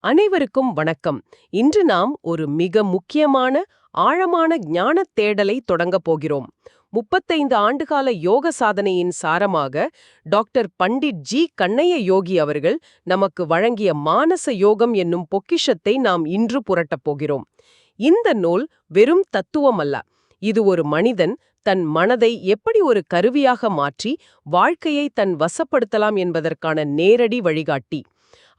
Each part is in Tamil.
அனைவருக்கும் வணக்கம். இன்று நாம் ஒரு மிக முக்கியமான ஆழமான ஞானத் தேடலை தொடங்கப் போகிறோம். 35 ஆண்டுகால யோக சாதனையின் சாரமாக டாக்டர் பண்டிட் ஜி கண்ணைய யோகி அவர்கள் நமக்கு வழங்கிய மானச யோகம் என்னும் பொக்கிஷத்தை நாம் இன்று புரட்டப் போகிறோம். இந்த நூல் வெறும் தத்துவம் அல்ல. இது ஒரு மனிதன் தன் மனதை எப்படி ஒரு கருவியாக மாற்றி வாழ்க்கையை தன் வசப்படுத்தலாம் என்பதற்கான நேரடி வழிகாட்டி.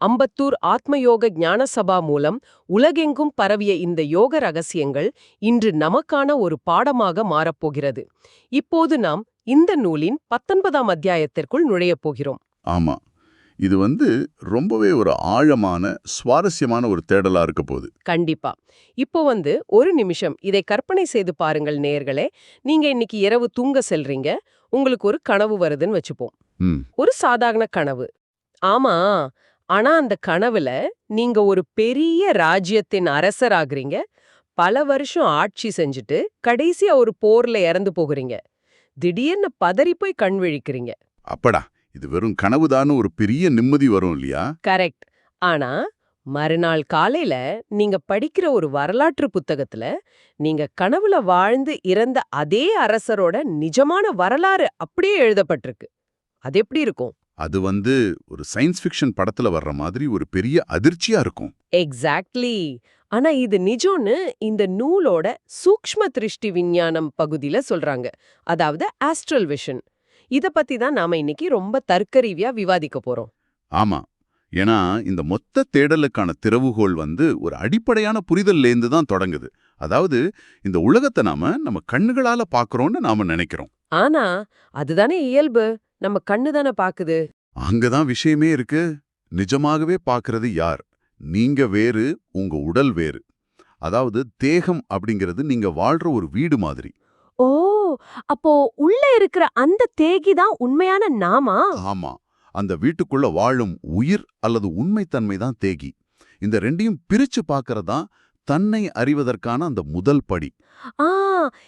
அம்பத்தூர் ஆத்மயோக ஞான சபா மூலம் உலகெங்கும் பரவிய இந்த யோக ரகசியங்கள் இன்று நமக்கான ஒரு பாடமாக மாறப்போகிறது. இப்போது நாம் இந்த நூலின் 19ஆம் அத்தியாயத்திற்குள் நுழையப் போகிறோம். ஆமா, இது ரொம்பவே ஒரு ஆழமான சுவாரஸ்யமான ஒரு தேடலா இருக்க போகுது. கண்டிப்பா. இப்போ ஒரு நிமிஷம் இதை கற்பனை செய்து பாருங்கள் நேயர்களே. நீங்க இன்னைக்கு இரவு தூங்க செல்றீங்க. உங்களுக்கு ஒரு கனவு வருதுன்னு வச்சுப்போம். ஒரு சாதாரண கனவு. ஆமா, ஆனா அந்த கனவுல நீங்க ஒரு பெரிய ராஜ்யத்தின் அரசராகிறீங்க. பல வருஷம் ஆட்சி செஞ்சுட்டு கடைசியா ஒரு போர்ல இறந்து போகிறீங்க. திடீர்னு பதறி போய் கண் விழிக்கிறீங்க. அப்படா, இது வெறும் கனவுதான்னு ஒரு பெரிய நிம்மதி வரும் இல்லையா? கரெக்ட். ஆனா மறுநாள் காலையில நீங்க படிக்கிற ஒரு வரலாற்று புத்தகத்துல நீங்க கனவுல வாழ்ந்து இறந்த அதே அரசரோட நிஜமான வரலாறு அப்படியே எழுதப்பட்டிருக்கு. அது எப்படி இருக்கும்? அது ஒரு சயின்ஸ் ஃபிக்ஷன் படத்துல வர்ற மாதிரி ஒரு பெரிய அதிர்ச்சியா இருக்கும். எக்ஸாக்ட்லி. ஆனா இது நிஜம்னு இந்த நூலோட சூக்ஷ்ம திருஷ்டி விஞ்ஞானம் பகுதியில சொல்றாங்க. அதாவது ஆஸ்ட்ரல் விஷன். இத பத்தி தான் நாம இன்னைக்கு ரொம்ப தர்க்கரீதியா விவாதிக்க போறோம். ஆமா, ஏன்னா இந்த மொத்த தேடலுக்கான திறவுகோல் ஒரு அடிப்படையான புரிதல்லேருந்து தான் தொடங்குது. அதாவது இந்த உலகத்தை நம்ம கண்ணுகளால பாக்குறோம்னு நாம நினைக்கிறோம். ஆனா அதுதானே இயல்பு. நம்ம கண்ணு தானே பாக்குது. அங்கதான் விஷயமே இருக்கு. நிஜமாகவே பாக்குறது யார்? நீங்க வேறு, உங்க உடல் வேறு. அதாவது தேகம் அப்படிங்கிறது நீங்க வாழ்ற ஒரு வீடு மாதிரி. ஓ, அப்போ உள்ள இருக்கிற அந்த தேகி தான் உண்மையான நாமா? ஆமா, அந்த வீட்டுக்குள்ள வாழும் உயிர் அல்லது உண்மைத்தன்மை தான் தேகி. இந்த ரெண்டையும் பிரிச்சு பாக்கறதா தன்னை அறிவதற்கான அந்த முதல் படி.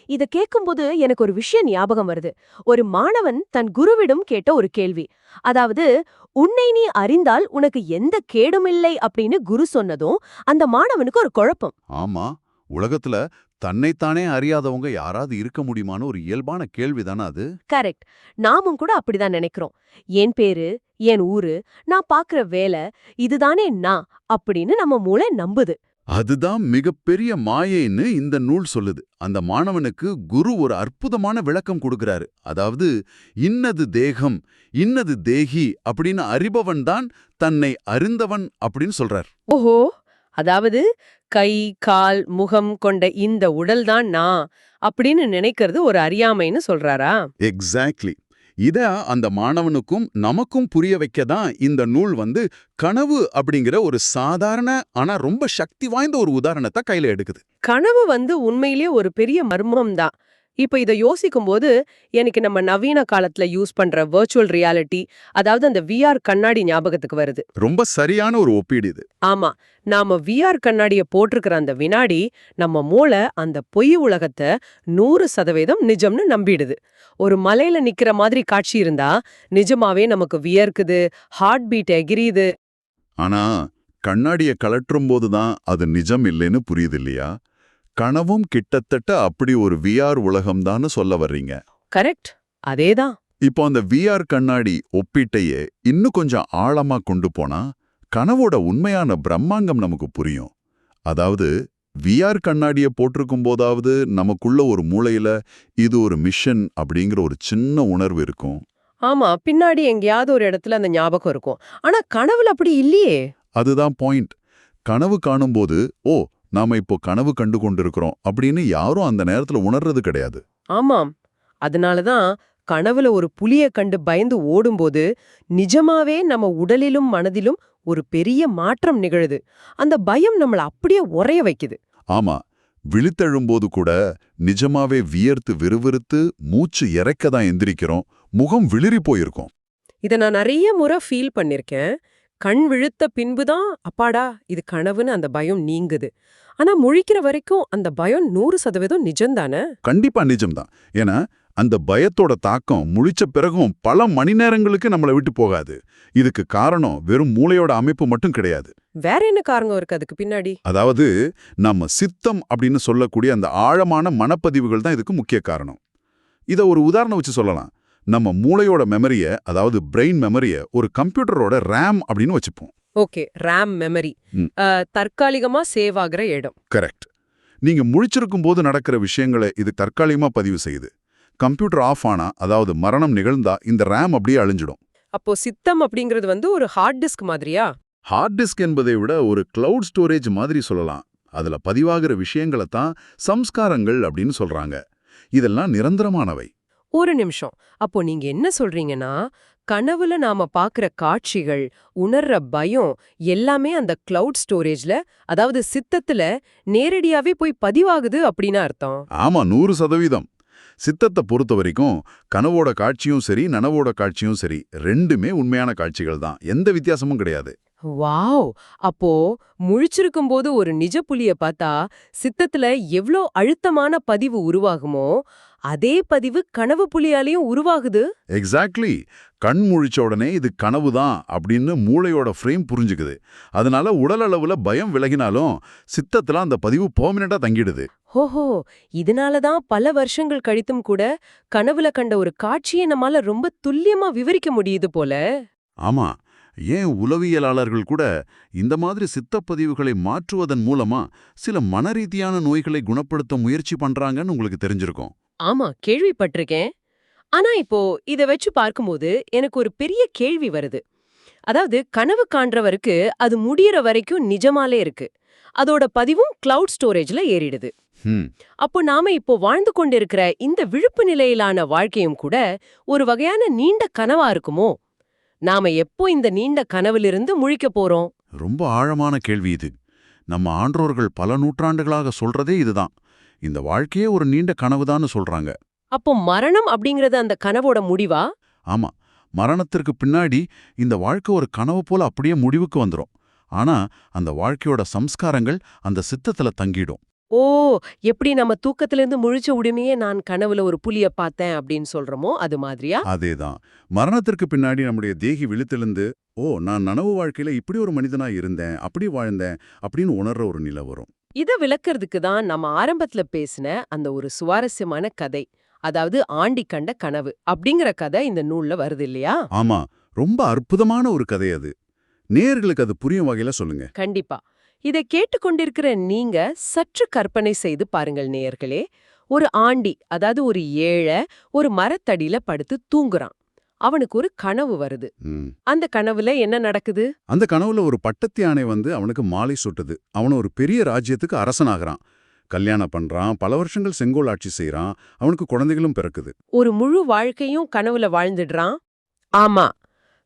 இத கேட்கும்போது எனக்கு ஒரு விஷயம் ஞாபகம் வருது. ஒரு மாணவன் தன் குருவிடம் கேட்ட ஒரு கேள்வி. அதாவது, உன்னை நீ அறிந்தால் உனக்கு எந்த கேடுமில்லை அப்படின்னு குரு சொன்னதும் அந்த மாணவனுக்கு ஒரு குழப்பம். ஆமா, உலகத்துல தன்னைத்தானே அறியாதவங்க யாராவது இருக்க முடியுமான்னு ஒரு இயல்பான கேள்விதானே அது. கரெக்ட். நாமும் கூட அப்படிதான் நினைக்கிறோம். என் பேரு, என் ஊரு, நான் பாக்குற வேலை, இதுதானே நான் அப்படின்னு நம்ம மூளை நம்புது. அதுதான் மிகப்பெரிய மாயைன்னு இந்த நூல் சொல்லுது. அந்த மாணவனுக்கு குரு ஒரு அற்புதமான விளக்கம் கொடுக்கிறாரு. அதாவது, இன்னது தேகம், இன்னது தேகி அப்படின்னு அறிபவன் தான் தன்னை அறிந்தவன் அப்படின்னு சொல்றார். ஓஹோ, அதாவது கை, கால், முகம் கொண்ட இந்த உடல் தான் நான் அப்படின்னு நினைக்கிறது ஒரு அறியாமைன்னு சொல்றாரா? எக்ஸாக்ட்லி. இத அந்த மாணவனுக்கும் நமக்கும் புரிய வைக்க தான் இந்த நூல் கனவு அப்படிங்கிற ஒரு சாதாரண ஆனா ரொம்ப சக்தி வாய்ந்த ஒரு உதாரணத்தை கையில எடுக்குது. கனவு உண்மையிலேயே ஒரு பெரிய மர்மம் தான். இப்ப இத யோசிக்கும்போது எனக்கு நம்ம நவீன காலத்துல யூஸ் பண்ற வர்ச்சுவல் ரியாலிட்டி, அதாவது அந்த விஆர் கண்ணாடி ஞாபகத்துக்கு வருது. ரொம்ப சரியான ஒரு ஒப்பீடு இது. ஆமா, நாம விஆர் கண்ணாடிய போட்டிருக்கிற அந்த வினாடி நம்ம மூளை அந்த பொய் உலகத்தை 100% நிஜம்னு நம்பிடுது. ஒரு மலையில நிக்கிற மாதிரி காட்சி இருந்தா நிஜமாவே நமக்கு வியர்க்குது, ஹார்ட் பீட் எகிரியுது. ஆனா கண்ணாடிய கலற்றும் போதுதான் அது நிஜம் இல்லைன்னு புரியுது இல்லையா? கனவும் கிட்டத்தட்ட அப்படி ஒரு விஆர் உலகம்தான்னு சொல்ல வர்றீங்க. கரெக்ட், அதேதான். இப்போ அந்த விஆர் கண்ணாடி ஒப்பீட்டையே இன்னும் கொஞ்சம் ஆழமா கொண்டு போனா கனவோட உண்மையான பிரம்மாண்டம் நமக்கு புரியும். அதாவது, விஆர் கண்ணாடிய போட்டிருக்கும் போதாவது நமக்குள்ள ஒரு மூளையில இது ஒரு மிஷன் அப்படிங்கிற ஒரு சின்ன உணர்வு இருக்கும். ஆமா, பின்னாடி எங்கேயாவது ஒரு இடத்துல அந்த ஞாபகம் இருக்கும். ஆனா கனவுல அப்படி இல்லையே. அதுதான் பாயிண்ட். கனவு காணும்போது, ஓ, நாம இப்போ கனவு கண்டு கொண்டிருக்கிறோம் அப்படின்னு யாரும் அந்த நேரத்துல உணர்றது கிடையாது. ஆமாம், அதனாலதான் கனவுல ஒரு புலிய கண்டு பயந்து ஓடும்போது நிஜமாவே நம்ம உடலிலும் மனதிலும் ஒரு பெரிய மாற்றம் நிகழுது. அந்த பயம் நம்மள அப்படியே உறைய வைக்குது. ஆமா, விழித்தெழும்போது கூட நிஜமாவே வியர்த்து விறுவிறுத்து மூச்சு இறைக்கதான் எந்திரிக்கிறோம். முகம் விளிரி போயிருக்கும். இத நான் நிறைய முறை ஃபீல் பண்ணிருக்கேன். கண் விழுத்த பின்புதான் அப்பாடா இது கனவுன்னு அந்த பயம் நீங்குது. ஆனா முழிக்கிற வரைக்கும் அந்த பயம் 100% நிஜம்தானே? கண்டிப்பா நிஜம்தான். ஏன்னா அந்த பயத்தோட தாக்கம் முழிச்ச பிறகும் பல மணி நேரங்களுக்கு நம்மளை விட்டு போகாது. இதுக்கு காரணம் வெறும் மூளையோட அமைப்பு மட்டும் கிடையாது. வேற என்ன காரணம் இருக்கு அதுக்கு பின்னாடி? அதாவது நம்ம சித்தம் அப்படின்னு சொல்லக்கூடிய அந்த ஆழமான மனப்பதிவுகள் தான் இதுக்கு முக்கிய காரணம். இதை ஒரு உதாரணம் வச்சு சொல்லலாம். நம்ம மூளையோட மெமரிய, அதாவது பிரெயின் மெமரிய ஒரு கம்ப்யூட்டரோட ரேம் அப்படின்னு வச்சுப்போம். Okay, RAM memory. தற்காலிகமா சேவ் ஆகுற இடம். கரெக்ட். நீங்க முழிச்சிருக்கும் போது நடக்கிற விஷயங்களை இது தற்காலிகமா பதிவு செய்யுது. கம்ப்யூட்டர் ஆஃப் ஆனா, அதாவது மரணம் நிகழ்ந்தா இந்த ரேம் அப்படியே அழிஞ்சிடும். அப்போ சித்தம் அப்படிங்கிறது ஒரு ஹார்ட் டிஸ்க் மாதிரியா? ஹார்ட் டிஸ்க் என்பதை விட ஒரு கிளவுட் ஸ்டோரேஜ் மாதிரி சொல்லலாம். அதுல பதிவாகிற விஷயங்களை தான் சம்ஸ்காரங்கள் அப்படின்னு சொல்றாங்க. இதெல்லாம் நிரந்தரமானவை. ஒரு நிமிஷம். அப்போ நீங்க என்ன சொல்றீங்கன்னா, கனவுல நாம பாக்குற காட்சிகள், உணர்ற பயம் எல்லாமே அந்த கிளவுட் ஸ்டோரேஜ்ல, அதாவது சித்தத்துல நேரடியாவே போய் பதிவாகுது அப்படின்னு அர்த்தம்? ஆமா, 100%. சித்தத்தை பொறுத்த வரைக்கும் கனவோட காட்சியும் சரி, நனவோட காட்சியும் சரி, ரெண்டுமே உண்மையான காட்சிகள் தான். எந்த வித்தியாசமும் கிடையாது. வாவ்! அப்போ முழிச்சிருக்கும் போது ஒரு நிஜ புலிய பார்த்தா சித்தத்துல எவ்ளோ அழுத்தமான பதிவு உருவாகுமோ, அதே பதிவு கனவு புலியாலையும் உருவாகுது. எக்ஸாக்ட்லி. கண் முழிச்ச உடனே இது கனவு தான் அப்படின்னு மூளையோட ஃப்ரேம் புரிஞ்சுக்குது. அதனால உடல் அளவுல பயம் விலகினாலும் சித்தத்துல அந்த பதிவு பெர்மனண்டா தங்கிடுது. ஓஹோ, இதனாலதான் பல வருஷங்கள் கழித்தும் கூட கனவுல கண்ட ஒரு காட்சியை நம்மால ரொம்ப துல்லியமா விவரிக்க முடியுது போல. ஆமா, ஏன் உளவியலாளர்கள் கூட இந்த மாதிரி சித்தப்பதிவுகளை மாற்றுவதன் மூலமா சில மனரீதியான நோய்களை குணப்படுத்த முயற்சி பண்றாங்கன்னு உங்களுக்கு தெரிஞ்சிருக்கும். ஆமா, கேள்விப்பட்டிருக்கேன். ஆனா இப்போ இத வச்சு பார்க்கும்போது எனக்கு ஒரு பெரிய கேள்வி வருது. அதாவது கனவு காண்றவருக்கு அது முடியற வரைக்கும் நிஜமாலே இருக்கு. அதோட பதிவும் கிளவுட் ஸ்டோரேஜ்ல ஏறிடுது. அப்போ நாம இப்போ வாழ்ந்து கொண்டிருக்கிற இந்த விழிப்பு நிலையிலான வாழ்க்கையும் கூட ஒரு வகையான நீண்ட கனவா இருக்குமோ? நாம எப்போ இந்த நீண்ட கனவிலிருந்து முழிக்க போறோம்? ரொம்ப ஆழமான கேள்வி இது. நம்ம ஆன்றோர்கள் பல நூற்றாண்டுகளாக சொல்றதே இதுதான். இந்த வாழ்க்கையே ஒரு நீண்ட கனவுதான்னு சொல்றாங்க. அப்போ மரணம் அப்படிங்கறது அந்த கனவோட முடிவா? ஆமா, மரணத்திற்கு பின்னாடி இந்த வாழ்க்கை ஒரு கனவு போல அப்படியே முடிவுக்கு வந்துரும். ஆனா அந்த வாழ்க்கையோட சம்ஸ்காரங்கள் அந்த சித்தத்துல தங்கிடும். ஓ, எப்படி நம்ம தூக்கத்திலிருந்து முழிச்ச உடனேயே நான் கனவுல ஒரு புலிய பார்த்தேன் அப்படின்னு சொல்றோமோ அது மாதிரியா? அதேதான். மரணத்திற்கு பின்னாடி நம்முடைய தேகி விழித்தெழுந்து, ஓ, நான் நனவு வாழ்க்கையில இப்படி ஒரு மனிதனா இருந்தேன், அப்படி வாழ்ந்தேன் அப்படின்னு உணர்ற ஒரு நிலை வரும். இத விளக்கறதுக்கு தான் நம்ம ஆரம்பத்துல பேசின அந்த ஒரு சுவாரஸ்யமான கதை, அதாவது ஆண்டி கண்ட கனவு அப்படிங்கிற கதை இந்த நூல்ல வருது இல்லையா? ஆமா, ரொம்ப அற்புதமான ஒரு கதை அது. நேயர்களுக்கு அது புரியும் வகையில சொல்லுங்க. கண்டிப்பா. இதை கேட்டுக்கொண்டிருக்கிற நீங்க சற்று கற்பனை செய்து பாருங்கள் நேயர்களே. ஒரு ஆண்டி, அதாவது ஒரு ஏழை, ஒரு மரத்தடியில படுத்து தூங்குறான். அவனுக்கு ஒரு கனவு வருது. அந்த கனவுல என்ன நடக்குது? அந்த கனவுல ஒரு பட்டத்து யானை வந்து அவனுக்கு மாலை சுட்டுது. அவன் ஒரு பெரிய ராஜ்யத்துக்கு அரசனாகிறான். கல்யாணம் பண்றான், பல வருஷங்கள் செங்கோல் ஆட்சி செய்யறான். அவனுக்கு குழந்தைகளும் பிறக்குது. ஒரு முழு வாழ்க்கையும் கனவுல வாழ்ந்துடுறான். ஆமா,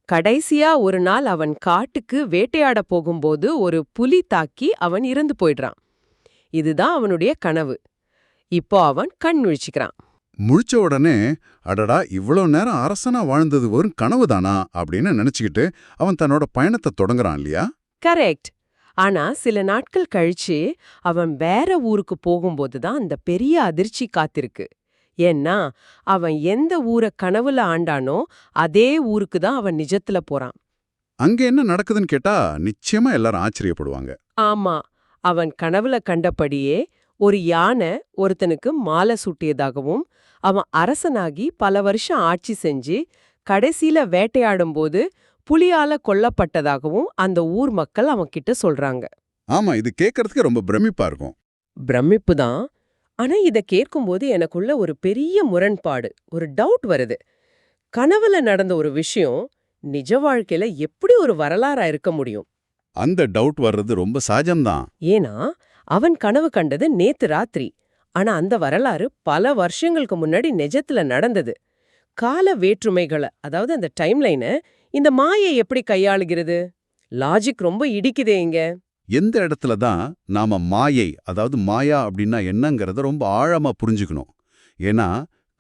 கடைசியா ஒரு நாள் அவன் காட்டுக்கு வேட்டையாட போகும்போது ஒரு புலி தாக்கி அவன் இறந்து போயிடுறான். இதுதான் அவனுடைய கனவு. இப்போ அவன் கண் முழிச்சுக்கிறான். முழிச்ச உடனே, அடடா, இவ்வளவு நேரம் அரசனா வாழ்ந்தது வெறும் கனவுதானா அப்படின்னு நினைச்சுக்கிட்டு அவன் தன்னோட பயணத்தை தொடங்குறான் இல்லையா? கரெக்ட். ஆனா சில நாட்கள் கழிச்சு அவன் வேற ஊருக்கு போகும்போது தான் அந்த பெரிய அதிர்ச்சி காத்திருக்கு. ஏன்னா அவன் எந்த ஊரை கனவுல ஆண்டானோ அதே ஊருக்கு தான் அவன் நிஜத்துல போறான். அங்க என்ன நடக்குதுன்னு கேட்டா நிச்சயமா எல்லாரும் ஆச்சரியப்படுவாங்க. ஆமா, அவன் கனவுல கண்டபடியே ஒரு யானை ஒருத்தனுக்கு மாலை சூட்டியதாகவும், அவன் அரசனாகி பல வருஷம் ஆட்சி செஞ்சு கடைசியில வேட்டையாடும்போது புலியால கொல்லப்பட்டதாகவும் அந்த ஊர் மக்கள் அவன்கிட்ட சொல்றாங்க. ஆமா, இது கேட்கறதுக்கு ரொம்ப பிரமிப்பா இருக்கும். பிரமிப்பு தான். ஆனா இத கேட்கும்போது எனக்குள்ள ஒரு பெரிய முரண்பாடு, ஒரு டவுட் வருது. கனவுல நடந்த ஒரு விஷயம் நிஜ வாழ்க்கையில எப்படி ஒரு வரலாறா இருக்க முடியும்? அந்த டவுட் வர்றது ரொம்ப சகஜம்தான். ஏன்னா அவன் கனவு கண்டது நேத்து ராத்திரி. ஆனா அந்த வரலாறு பல வருஷங்களுக்கு முன்னாடி நிஜத்துல நடந்தது. கால வேற்றுமைகளை, அதாவது அந்த டைம்லைனை இந்த மாயை எப்படி கையாளுகிறது? லாஜிக் ரொம்ப இடிக்குதே இங்க. எந்த இடத்துல தான் நாம மாயை, அதாவது மாயா அப்படின்னா என்னங்கறத ரொம்ப ஆழமா புரிஞ்சுக்கணும். ஏன்னா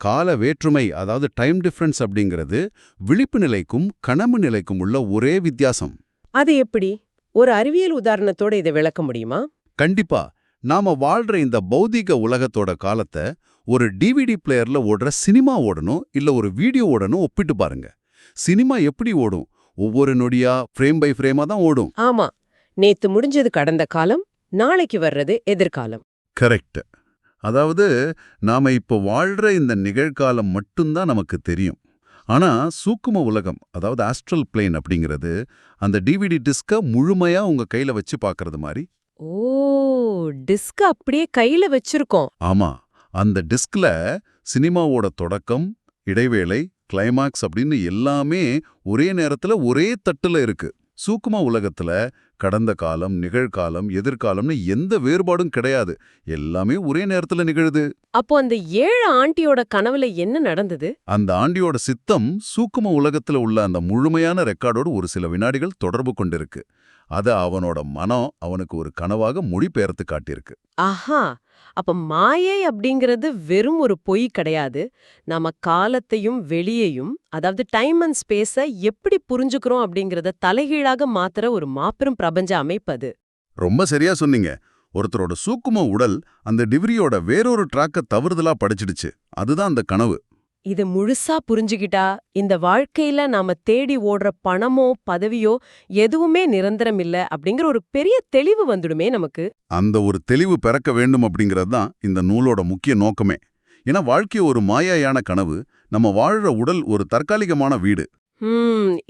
கால வேற்றுமை, அதாவது டைம் டிஃபரன்ஸ் அப்படிங்கிறது விழிப்பு நிலைக்கும் கனவு நிலைக்கும் உள்ள ஒரே வித்தியாசம். அது எப்படி? ஒரு அறிவியல் உதாரணத்தோட இதை விளக்க முடியுமா? கண்டிப்பா. நாம வாழ்ற இந்த பௌதிக உலகத்தோட காலத்தை ஒரு டிவிடி பிளேயர்ல ஓடுற சினிமா ஓடணும் இல்ல ஒரு வீடியோ ஓடணும் ஒப்பிட்டு பாருங்க. சினிமா எப்படி ஓடும்? ஒவ்வொரு நொடியா ஃப்ரேம் பை ஃப்ரேமா தான் ஓடும். ஆமா, நேத்து முடிஞ்சது கடந்த காலம், நாளைக்கு வர்றது எதிர்காலம். கரெக்ட். அதாவது நாம இப்போ வாழ்ற இந்த நிகழ்காலம் மட்டும்தான் நமக்கு தெரியும். ஆனா சூக்கும உலகம், அதாவது ஆஸ்ட்ரல் பிளேன் அப்படிங்கிறது அந்த டிவிடி டிஸ்க முழுமையா உங்க கையில வச்சு பார்க்கறது மாதிரி. ஓ, டிஸ்க அப்படியே கையில வச்சிருக்கோம். ஆமா, அந்த டிஸ்க்ல சினிமாவோட தொடக்கம், இடைவேளை, கிளைமாக்ஸ் அப்படின்னு எல்லாமே ஒரே நேரத்துல ஒரே தட்டுல இருக்கு. சூக்கும உலகத்துல கடந்த காலம், நிகழ்காலம், எதிர்காலம்னு எந்த வேறுபாடும் கிடையாது. எல்லாமே ஒரே நேரத்துல நிகழுது. அப்போ அந்த 7 ஆண்டியோட கனவுல என்ன நடந்தது? அந்த ஆண்டியோட சித்தம் சூக்கும உலகத்துல உள்ள அந்த முழுமையான ரெக்கார்டோடு ஒரு சில வினாடிகள் தொடர்பு கொண்டிருக்கு. அத அவனோட மனம் அவனுக்கு ஒரு கனவாக மொழிபெயர்த்து காட்டியிருக்கு. ஆஹா, அப்ப மாயை அப்படிங்கிறது வெறும் ஒரு பொய் கிடையாது. நாம காலத்தையும் வெளியையும், அதாவது டைம் அண்ட் ஸ்பேஸ எப்படி புரிஞ்சுக்கிறோம் அப்படிங்கறத தலைகீழாக மாத்துற ஒரு மாபெரும் பிரபஞ்ச அமைப்பது. ரொம்ப சரியா சொன்னீங்க. ஒருத்தரோட சூக்கும உடல் அந்த டிவிரியோட வேறொரு ட்ராக்க தவறுதலா படிச்சிடுச்சு. அதுதான் அந்த கனவு. இது முழுசா புரிஞ்சுகிட்டா இந்த வாழ்க்கையில நாம தேடி ஓடுற பணமோ பதவியோ எதுவுமே நிரந்தரம் இல்ல அப்படிங்கிற ஒரு பெரிய தெளிவு வந்துடுமே நமக்கு. அந்த ஒரு தெளிவு பிறக்க வேண்டும் அப்படிங்கிறது தான் இந்த நூலோட முக்கிய நோக்கமே. ஏன்னா வாழ்க்கை ஒரு மாயாயான கனவு, நம்ம வாழ்ற உடல் ஒரு தற்காலிகமான வீடு.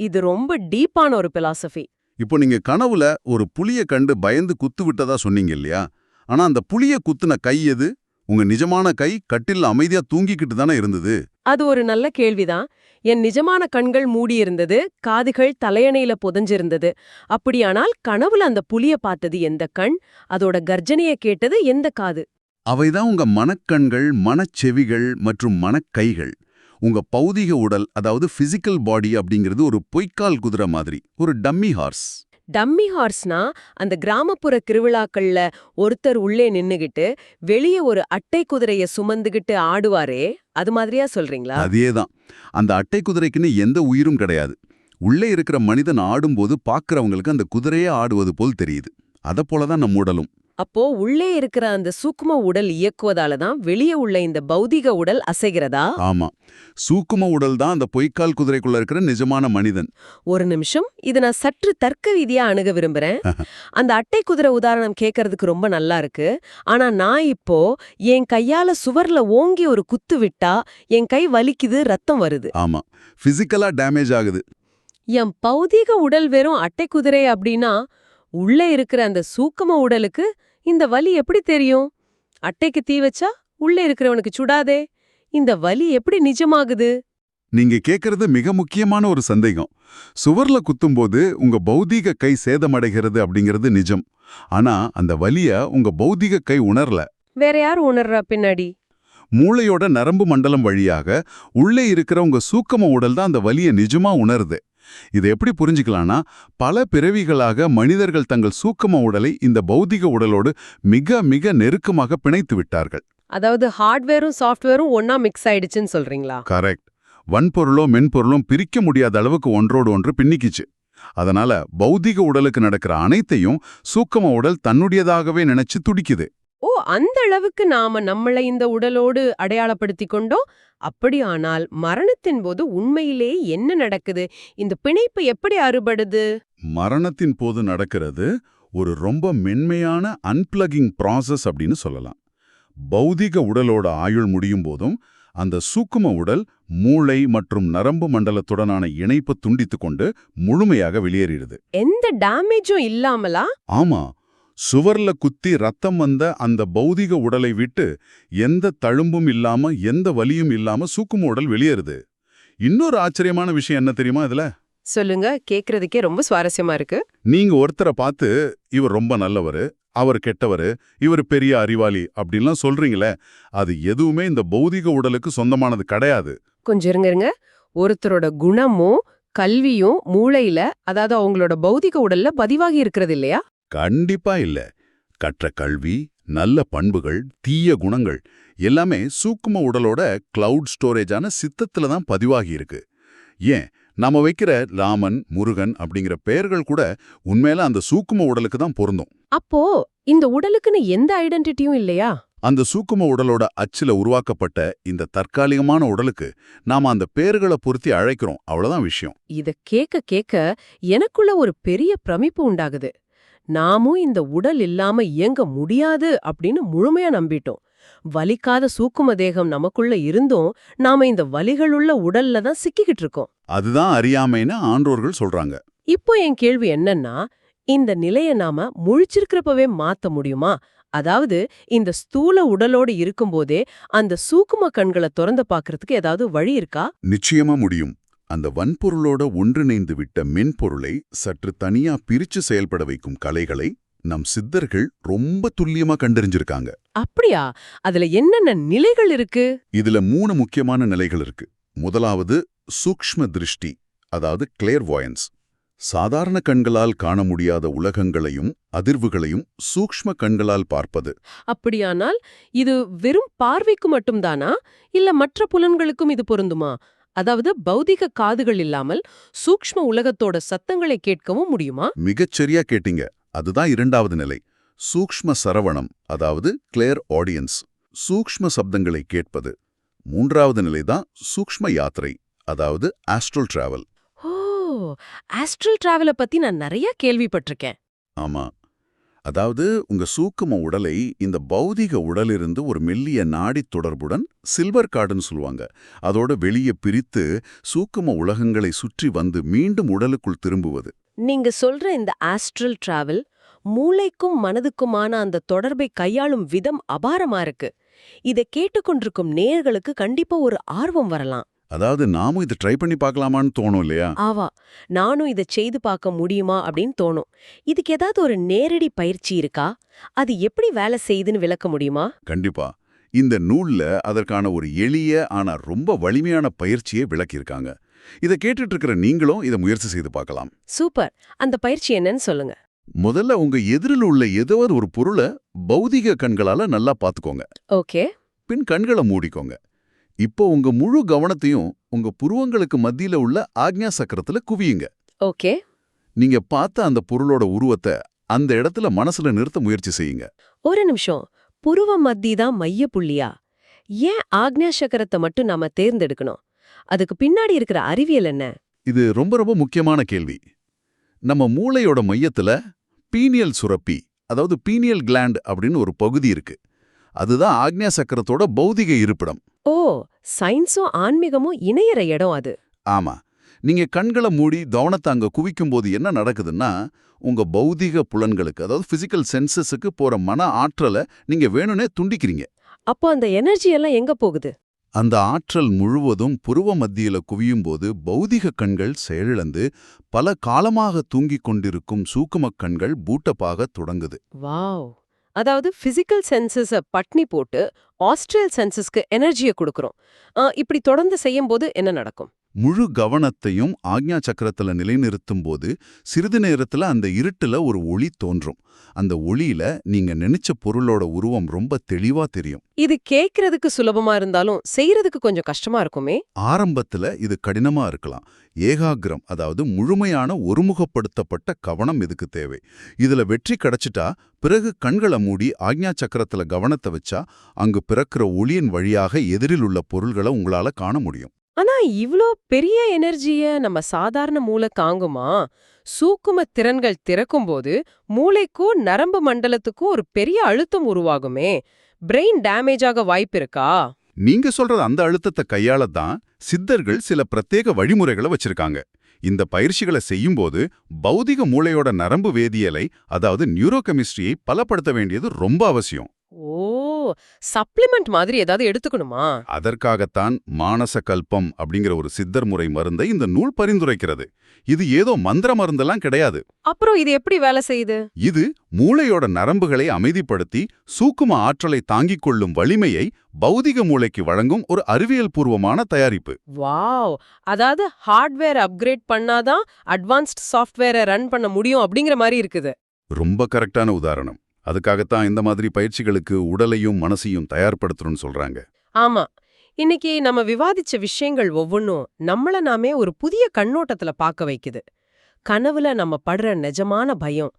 இது ரொம்ப டீப்பான ஒரு பிலாசபி. இப்போ நீங்க கனவுல ஒரு புலிய கண்டு பயந்து குத்து விட்டதா சொன்னீங்க இல்லையா? ஆனா அந்த புலிய குத்துன கை எது? உங்க நிஜமான கை கட்டில்ல அமைதியா தூங்கிக்கிட்டு தானே இருந்தது. அது ஒரு நல்ல கேள்விதான். என் நிஜமான கண்கள் மூடியிருந்தது, காதுகள் தலையணையில புதைஞ்சிருந்தது. அப்படியானால் கனவுல அந்த புலிய பார்த்தது எந்த கண்? அதோட கர்ஜனைய கேட்டது எந்த காது? அவைதான் உங்க மனக்கண்கள், மனச்செவிகள் மற்றும் மனக்கைகள். உங்க பௌதிக உடல், அதாவது பிசிக்கல் பாடி அப்படிங்கிறது ஒரு பொய்க்கால் குதிரை மாதிரி, ஒரு டம்மி ஹார்ஸ். டம்மி ஹார்ஸ்னா அந்த கிராமப்புற திருவிழாக்கள்ல ஒருத்தர் உள்ளே நின்னுகிட்டு வெளியே ஒரு அட்டை குதிரைய சுமந்துகிட்டு ஆடுவாரே, அது மாதிரியா சொல்றீங்களா? அதேதான். அந்த அட்டை குதிரைக்குன்னு எந்த உயிரும் கிடையாது. உள்ளே இருக்கிற மனிதன் ஆடும்போது பார்க்கறவங்களுக்கு அந்த குதிரையே ஆடுவது போல் தெரியுது. அத போலதான் நம்ம உடலும். அப்போ உள்ளே இருக்கிற அந்த சூக்கும உடல் இயக்குவதால தான் வெளியே உள்ள இந்த பௌதிக உடல் அசைகிறதா? ஆமா, சூக்கும உடல் தான் அந்த பொய்க்கால் குதிரைக்குள்ள இருக்கிற நிஜமான மனிதன். ஒரு நிமிஷம், இத நான் சற்று தர்க்க ரீதியா அணுக விரும்புறேன். அந்த அட்டை குதிரை உதாரணம் கேட்கறதுக்கு ரொம்ப நல்லா இருக்கு. ஆனா நான் இப்போ என் கையால சுவர்ல ஓங்கி ஒரு குத்து விட்டா என் கை வலிக்குது, ரத்தம் வருது. ஆமா, பிசிக்கலா டேமேஜ் ஆகுது. என் பௌதீக உடல் வெறும் அட்டை குதிரை அப்படின்னா உள்ளே இருக்கிற அந்த சூக்கும உடலுக்கு இந்த வலி எப்படி தெரியும்? அட்டைக்கு தீ வச்சா உள்ளே இருக்கிறவனுக்கு சுடாதே. இந்த வலி எப்படி நிஜமாகுது? நீங்க கேக்குறது மிக முக்கியமான ஒரு சந்தேகம். சுவர்ல குத்தும்போது உங்க பௌதீக கை சேதமடைகிறது அப்படிங்கிறது நிஜம். ஆனா அந்த வலிய உங்க பௌதீக கை உணரல. வேற யார் உணர்றா பின்னாடி? மூளையோட நரம்பு மண்டலம் வழியாக உள்ளே இருக்கிற உங்க சூக்கம உடல் தான் அந்த வலிய நிஜமா உணருது. இதை எப்படி புரிஞ்சுக்கலாம்னா, பல பிறவிகளாக மனிதர்கள் தங்கள் சூக்கம உடலை இந்த பௌதிக உடலோடு மிக மிக நெருக்கமாக பிணைத்து விட்டார்கள். அதாவது ஹார்ட்வேரும் சாஃப்ட்வேரும் ஒன்னா மிக்ஸ் ஆயிடுச்சுன்னு சொல்றீங்களா? கரெக்ட். வன்பொருளோ மென்பொருளும் பிரிக்க முடியாத அளவுக்கு ஒன்றோடு ஒன்று பின்னிக்கிச்சு. அதனால பௌதிக உடலுக்கு நடக்கிற அனைத்தையும் சூக்கம உடல் தன்னுடையதாகவே நினைச்சு துடிக்குது. ஓ, அந்த அளவுக்கு நாம நம்மளை இந்த உடலோடு அடையாளப்படுத்தி கொண்டோம். அப்படியானால் மரணத்தின் போது உண்மையிலே என்ன நடக்குது? இந்த பிணைப்பு எப்படி அறுபடுது? மரணத்தின் போது நடக்கிறது ஒரு ரொம்ப மென்மையான அன்பிளகிங் ப்ராசஸ் அப்படின்னு சொல்லலாம். பௌதிக உடலோட ஆயுள் முடியும் போதும் அந்த சூக்கும உடல் மூளை மற்றும் நரம்பு மண்டலத்துடனான இணைப்பு துண்டித்து கொண்டு முழுமையாக வெளியேறிடுது. எந்த டேமேஜும் இல்லாமலா? ஆமா, சுவர்ல குத்தி ரத்தம் வந்த அந்த பௌதிக உடலை விட்டு எந்த தழும்பும் இல்லாம எந்த வலியும் இல்லாம சூக்கும உடல் வெளியேறுது. இன்னொரு ஆச்சரியமான விஷயம் என்ன தெரியுமா இதுல? சொல்லுங்க, கேக்குறதுக்கே ரொம்ப சுவாரஸ்யமா இருக்கு. நீங்க ஒருத்தரை பார்த்து இவர் ரொம்ப நல்லவரு, அவர் கெட்டவரு, இவர் பெரிய அறிவாளி அப்படின்லாம் சொல்றீங்களே, அது எதுவுமே இந்த பௌதிக உடலுக்கு சொந்தமானது கிடையாது. கொஞ்சம் இருங்க. ஒருத்தரோட குணமும் கல்வியும் மூளையில, அதாவது அவங்களோட பௌதிக உடல்ல பதிவாகி இருக்கிறது இல்லையா? கண்டிப்பா இல்ல. கற்ற கல்வி, நல்ல பண்புகள், தீய குணங்கள் எல்லாமே சூக்கும உடலோட கிளவுட் ஸ்டோரேஜான சித்தத்துல தான் பதிவாகி இருக்கு. ஏன், நாம வைக்கிற ராமன், முருகன் அப்படிங்கிற பெயர்கள் கூட உண்மையில அந்த சூக்கும உடலுக்கு தான் பொருந்தும். அப்போ இந்த உடலுக்குன்னு எந்த ஐடென்டிட்டியும் இல்லையா? அந்த சூக்கும உடலோட அச்சுல உருவாக்கப்பட்ட இந்த தற்காலிகமான உடலுக்கு நாம அந்த பேர்களை பொருத்தி அழைக்கிறோம், அவ்வளவுதான் விஷயம். இத கேட்க கேட்க எனக்குள்ள ஒரு பெரிய பிரமிப்பு உண்டாகுது. நாமும் இந்த உடல் இல்லாம இயங்க முடியாது அப்படின்னு முழுமையா நம்பிட்டோம். வலிக்காத சூக்கும தேகம் நமக்குள்ள இருந்தும் நாம இந்த வலிகளுள்ள உடல்ல தான் சிக்கிக்கிட்டு இருக்கோம். அதுதான் அறியாமைன்னு ஆன்றோர்கள் சொல்றாங்க. இப்போ என் கேள்வி என்னன்னா, இந்த நிலைய நாம முழிச்சிருக்கிறப்பவே மாத்த முடியுமா? அதாவது இந்த ஸ்தூல உடலோடு இருக்கும்போதே அந்த சூக்கும கண்களை திறந்து பார்க்கறதுக்கு ஏதாவது வழி இருக்கா? நிச்சயமா முடியும். அந்த வன்பொருளோட ஒன்றிணைந்து விட்ட மென்பொருளை சற்று தனியா பிரிச்சு செயல்பட வைக்கும் கலைகளை நம் சித்தர்கள் ரொம்ப துல்லியமா கண்டறிஞ்சிருக்காங்க. அப்படியா? அதுல என்னென்ன நிலைகள் இருக்கு? இதுல 3 முக்கியமான நிலைகள் இருக்கு. முதலாவது சூக்ஷ்ம திருஷ்டி, அதாவது கிளேர்வாயன்ஸ். சாதாரண கண்களால் காண முடியாத உலகங்களையும் அதிர்வுகளையும் சூக்ஷ்ம கண்களால் பார்ப்பது. அப்படியானால் இது வெறும் பார்வைக்கு மட்டும்தானா, இல்ல மற்ற புலன்களுக்கும் இது பொருந்துமா? அதாவது பௌதிக காதுகள் இல்லாமல் சூக்ஷ்ம உலகத்தோட சத்தங்களை கேட்கவும் முடியுமா? மிகச்சரியா கேட்டீங்க. அதுதான் 2வது நிலை, சூக்ஷ்ம சரவணம், அதாவது கிளேர் ஆடியன்ஸ், சூக்ஷ்ம சப்தங்களை கேட்பது. 3வது நிலைதான் சூக்ஷ்ம யாத்திரை, அதாவது ஆஸ்ட்ரல் டிராவல். ஓ, ஆஸ்ட்ரல் டிராவல பத்தி நான் நிறைய கேள்விப்பட்டிருக்கேன். ஆமா, அதாவது உங்க சூக்கும உடலை இந்த பௌதிக உடலிருந்து ஒரு மெல்லிய நாடித் தொடர்புடன் சில்வர் கார்டுன்னு சொல்லுவாங்க, அதோட வெளியே பிரித்து சூக்கும உலகங்களை சுற்றி வந்து மீண்டும் உடலுக்குள் திரும்புவது. நீங்க சொல்ற இந்த ஆஸ்ட்ரல் டிராவல் மூளைக்கும் மனதுக்குமான அந்த தொடர்பை கையாளும் விதம் அபாரமா இருக்கு. இதை கேட்டுக்கொண்டிருக்கும் நேயர்களுக்கு கண்டிப்பா ஒரு ஆர்வம் வரலாம். அதாவது நாமும் இதை ட்ரை பண்ணி பார்க்கலாமான்னு தோணும் இல்லையா? ஆவா, நானும் இதை செய்து பார்க்க முடியுமா அப்படின்னு தோணும். இதுக்கு ஏதாவது ஒரு நேரடி பயிற்சி இருக்கா? அது எப்படி வேலை செய்யுதுன்னு விளக்க முடியுமா? கண்டிப்பா. இந்த நூல்ல அதற்கான ஒரு எளிய ஆனா ரொம்ப வலிமையான பயிற்சியை விளக்கியிருக்காங்க. இதை கேட்டுட்டு இருக்கிற நீங்களும் இதை முயற்சி செய்து பார்க்கலாம். சூப்பர். அந்த பயிற்சி என்னன்னு சொல்லுங்க. முதல்ல உங்க எதிரில் உள்ள ஏதாவது ஒரு பொருளை பௌதிக கண்களால நல்லா பார்த்துக்கோங்க. ஓகே. பின் கண்களை மூடிக்கோங்க. இப்போ உங்க முழு கவனத்தையும் உங்க புருவங்களுக்கு மத்தியில உள்ள ஆக்ஞா சக்கரத்துல குவியுங்க. ஓகே. நீங்க பார்த்த அந்த பொருளோட உருவத்தை அந்த இடத்துல மனசுல நிறுத்த முயற்சி செய்யுங்க. ஒரு நிமிஷம். புருவ மத்தி தான் மைய புள்ளியா? ஏன் ஆக்ஞா சக்கரத்தை மட்டும் நாம தேர்ந்தெடுக்கணும்? அதுக்கு பின்னாடி இருக்கிற அறிவியல் என்ன? இது ரொம்ப ரொம்ப முக்கியமான கேள்வி. நம்ம மூளையோட மையத்துல பீனியல் சுரப்பி, அதாவது பீனியல் கிளாண்ட் அப்படின்னு ஒரு பகுதி இருக்கு. அதுதான் ஆக்ஞா சக்கரத்தோட பௌதிக இருப்பிடம். ஓ, சயின்ஸும் ஆன்மீகமும் இணையற இடம் அது. ஆமா, நீங்க கண்களை மூடி கவனத்தை அங்க குவிக்கும்போது என்ன நடக்குதுன்னா, உங்க பௌதிக புலன்களுக்கு, அதாவது பிசிக்கல் சென்சஸுக்கு போற மன ஆற்றலை நீங்க வேணும்னே துண்டிக்கிறீங்க. அப்போ அந்த எனர்ஜி எல்லாம் எங்க போகுது? அந்த ஆற்றல் முழுவதும் புருவ மத்தியில குவியும்போது பௌதிக கண்கள் செயலிழந்து பல காலமாக தூங்கிக் கொண்டிருக்கும் சூக்குமக் கண்கள் பூட்டப்பாக தொடங்குது. வாவ். அதாவது பிசிக்கல் சென்சஸ பட்னி போட்டு ஆஸ்ட்ரல் சென்சஸ்க்கு எனர்ஜியை கொடுக்கறோம். இப்படி தொடர்ந்து செய்யும்போது என்ன நடக்கும்? முழு கவனத்தையும் ஆக்ஞா சக்கரத்துல நிலைநிறுத்தும் போது சிறிது நேரத்துல அந்த இருட்டுல ஒரு ஒளி தோன்றும். அந்த ஒளியில நீங்க நினைச்ச பொருளோட உருவம் ரொம்ப தெளிவா தெரியும். இது கேட்கறதுக்கு சுலபமா இருந்தாலும் செய்யறதுக்கு கொஞ்சம் கஷ்டமா இருக்குமே. ஆரம்பத்துல இது கடினமா இருக்கலாம். ஏகாகிரம், அதாவது முழுமையான ஒருமுகப்படுத்தப்பட்ட கவனம் இதுக்கு தேவை. இதுல வெற்றி கிடைச்சிட்டா பிறகு கண்களை மூடி ஆக்ஞா சக்கரத்துல கவனத்தை வச்சா அங்கு பிறக்கிற ஒளியின் வழியாக எதிரில் உள்ள பொருள்களை உங்களால காண முடியும். ஆனா இவ்ளோ பெரிய எனர்ஜிய நம்ம சாதாரண மூளை தாங்குமா? சூக்கும திறன்கள் திறக்கும்போது மூளைக்கும் நரம்பு மண்டலத்துக்கும் ஒரு பெரிய அழுத்தம் உருவாகுமே. பிரெயின் டேமேஜ் ஆக வாய்ப்பு இருக்கா? நீங்க சொல்றது அந்த அழுத்தத்தை கையாளத்தான் சித்தர்கள் சில பிரத்யேக வழிமுறைகளை வச்சிருக்காங்க. இந்த பயிற்சிகளை செய்யும்போது பௌதிக மூளையோட நரம்பு வேதியியலை, அதாவது நியூரோகெமிஸ்ட்ரியை பலப்படுத்த வேண்டியது ரொம்ப அவசியம். ஓ, சப்ளிமெண்ட் மாதிரி ஏதாவது எடுத்துக்கணுமா? அதற்காகத்தான் மானச கல்பம் அப்படிங்கிற ஒரு சித்தர் முறை மருந்தை இந்த நூல் பரிந்துரைக்கிறது. இது ஏதோ மந்திர மருந்தெல்லாம் கிடையாது. அப்புறம் இது எப்படி வேலை செய்யுது? இது மூளையோட நரம்புகளை அமைதிப்படுத்தி சூக்கும ஆற்றலை தாங்கிக் கொள்ளும் வலிமையை பௌதிக மூளைக்கு வழங்கும் ஒரு அறிவியல் பூர்வமான தயாரிப்பு. வாவ். அதாவது ஹார்ட்வேர் அப்கிரேட் பண்ணாதான் அட்வான்ஸ்ட் சாஃப்ட்வேரை ரன் பண்ண முடியும் அப்படிங்கிற மாதிரி இருக்குது. ரொம்ப கரெக்டான உதாரணம். அதுக்காகத்தான் இந்த மாதிரி பயிற்சிகளுக்கு உடலையும் மனசையும் தயார்படுத்தணும்னு சொல்றாங்க. ஆமா. இன்னைக்கு நம்ம விவாதிச்ச விஷயங்கள் ஒவ்வொன்றும் நம்மள நாமே ஒரு புதிய கண்ணோட்டத்துல பார்க்க வைக்குது. கனவுல நம்ம படுற நிஜமான பயம்,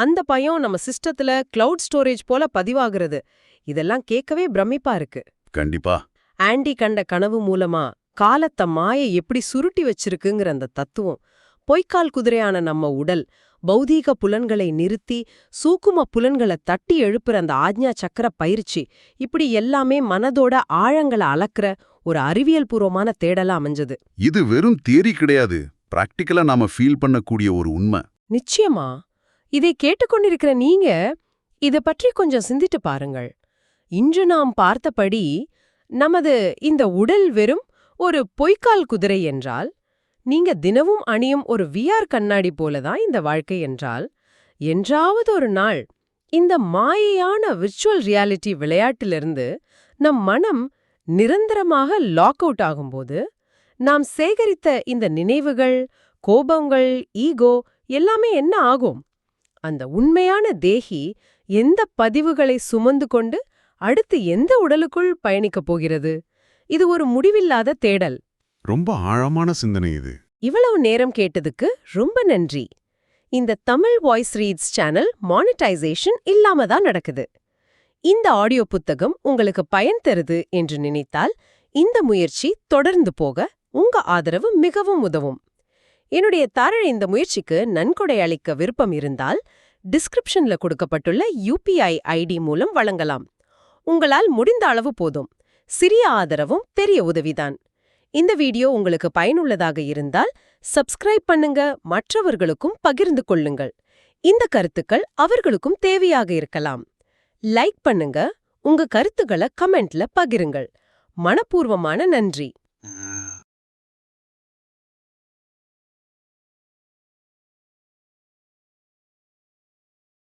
அந்த பயம் நம்ம சிஸ்டத்துல கிளவுட் ஸ்டோரேஜ் போல பதிவாகிறது, இதெல்லாம் கேட்கவே பிரமிப்பா இருக்கு. கண்டிப்பா. ஆண்டி கண்ட கனவு மூலமா காலத்த மாயை எப்படி சுருட்டி வச்சிருக்குங்கிற அந்த தத்துவம், பொய்க்கால் குதிரையான நம்ம உடல் பௌதீக புலன்களை நிறுத்தி சூக்கும புலன்களை தட்டி எழுப்புற அந்த ஆஜ்ஞா சக்கர பயிற்சி, இப்படி எல்லாமே மனதோட ஆழங்களை அளக்குற ஒரு அறிவியல் பூர்வமான தேடலா அமைஞ்சது. இது வெறும் தியரி கிடையாது, பிராக்டிக்கலா நாம ஃபீல் பண்ணக்கூடிய ஒரு உண்மை. நிச்சயமா. இதை கேட்டுக்கொண்டிருக்கிற நீங்க இத பற்றி கொஞ்சம் சிந்திட்டு பாருங்கள். இன்று நாம் பார்த்தபடி நமது இந்த உடல் வெறும் ஒரு பொய்க்கால் குதிரை என்றால், நீங்க தினமும் அணியும் ஒரு VR கண்ணாடி போலதான் இந்த வாழ்க்கை என்றால், என்றாவது ஒரு நாள் இந்த மாயையான விர்ச்சுவல் ரியாலிட்டி விளையாட்டிலிருந்து நம் மனம் நிரந்தரமாக லாக் அவுட் ஆகும்போது, நாம் சேகரித்த இந்த நினைவுகள், கோபங்கள், ஈகோ எல்லாமே என்ன ஆகும்? அந்த உண்மையான தேகி எந்த பதிவுகளை சுமந்து கொண்டு அடுத்து எந்த உடலுக்குள் பயணிக்கப் போகிறது? இது ஒரு முடிவில்லாத தேடல். ரொம்ப ஆழமான சிந்தனை இது. இவ்வளவு நேரம் கேட்டதுக்கு ரொம்ப நன்றி. இந்த Tamil voice reads channel monetisation இல்லாம தான் நடக்குது. இந்த ஆடியோ புத்தகம் உங்களுக்கு பயன் தருது என்று நினைத்தால் இந்த முயற்சி தொடர்ந்து போக உங்க ஆதரவு மிகவும் உதவும். என்னுடைய தர இந்த முயற்சிக்கு நன்கொடை அளிக்க விருப்பம் இருந்தால் டிஸ்கிரிப்ஷன்ல கொடுக்கப்பட்டுள்ள UPI ID மூலம் வழங்கலாம். உங்களால் முடிந்த அளவு போதும். சிறிய ஆதரவும் பெரிய உதவிதான். இந்த வீடியோ உங்களுக்கு பயனுள்ளதாக இருந்தால் சப்ஸ்கிரைப் பண்ணுங்க, மற்றவர்களுக்கும் பகிர்ந்து கொள்ளுங்கள். இந்த கருத்துக்கள் அவர்களுக்கும் தேவையாக இருக்கலாம். லைக் பண்ணுங்க, உங்க கருத்துக்களை கமெண்ட்ல பகிருங்கள். மனப்பூர்வமான நன்றி.